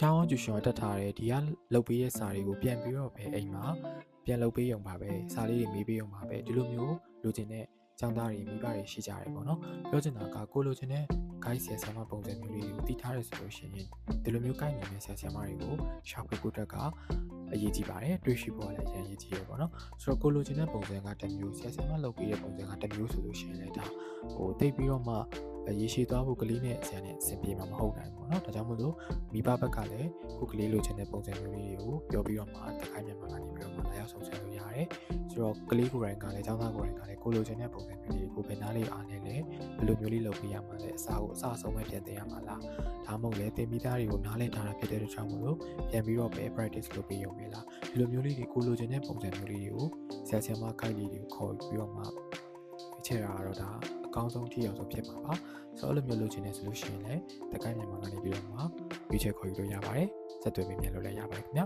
ချောင်းကျူရှင်တက်ထားတဲ့ဒီကလုတ်ပေးတဲ့စာတွေကိုပြန်ပြီးတော့ပဲအိမ်မှာပြန်လုတ်ပေးရုံပါပဲစာလေးတွေမေးပေးရုံပါပဲဒီလိုမျိုးလိုချင်တဲ့ကျောင်းသားတွေမိဘတွေရှိကြတယ်ပေါ့နော်ပြောချင်တာကကိုလိုချင်တဲ့ guide ဆရာဆရာမပုံစံမျိုးလေးတွေကိုတည်ထားရဆိုလို့ရှိရင်ဒီလိုမျိုး guide နေတဲ့ဆရာဆရာမတွေကိုရှာဖွေဖို့အတွက်ကအရေးကြီးပါတယ်တွေးရှိဖို့လည်းအရေးကြီးရပေါ့နော်ဆိုတော့ကိုလိုချင်တဲ့ပုံစံကတစ်မျိုးဆရာဆရာမလုပ်ပေးတဲ့ပုံစံကတစ်မျိုးဆိုလို့ရှိရင်လည်းဒါတိတ်ပြီးတော့မှရေရှည်သွားဖို့ကလေးနဲ့ဆရာနဲ့အဆင်ပြေမှာမဟုတ်နိုင်ဘူးเนาะဒါကြောင့်မို့လို့မိဘဘက်ကလည်းကိုကလေးလိုချင်တဲ့ပုံစံမျိုးလေးတွေကိုပြောပြီးတော့မှတခိုင်းမြန်မာကနေပြီးတော့မှလာရောက်ဆောင်ရွက်လို့ရတယ်ဆိုတော့ကလေးကိုယ်တိုင်ကလည်းကျောင်းသားကိုယ်တိုင်ကလည်းကိုလိုချင်တဲ့ပုံစံမျိုးလေးကိုဘယ်နားလေးအားနဲ့လဲဘယ်လိုမျိုးလေးလုပ်ပေးရမှာလဲအစားဆုံးပဲပြန်သင်ရမှာလားဒါမှမဟုတ်လေသင်ပြီးသားတွေကိုနားလည်ထားတာဖြစ်တဲ့အတွက်ကြောင့်မို့လို့ပြန်ပြီးတော့ပဲ practice လုပ်ပေးရုံပဲလားဒီလိုမျိုးလေးတွေကိုလိုချင်တဲ့ပုံစံမျိုးလေးတွေကိုဆရာဆရာမ guide လေးတွေကိုခေါ်ပြီးတော့မှချဲ့တာတော့ဒါအကောင်းဆုံးထိအောင်ဆုံးဖြစ်မှာပါဆိုတော့အဲ့လိုမျိုးလုပ်ချင်နေဆိုလို့ရှိရင်လည်းတကိုင်းမြန်မာကနေပြီးတော့မှရွေးချယ်ခေါ်ယူလို့ရပါတယ်ဆက်သွယ်ပေးမြန်လို့လည်းရပါတယ်ခင်ဗျာ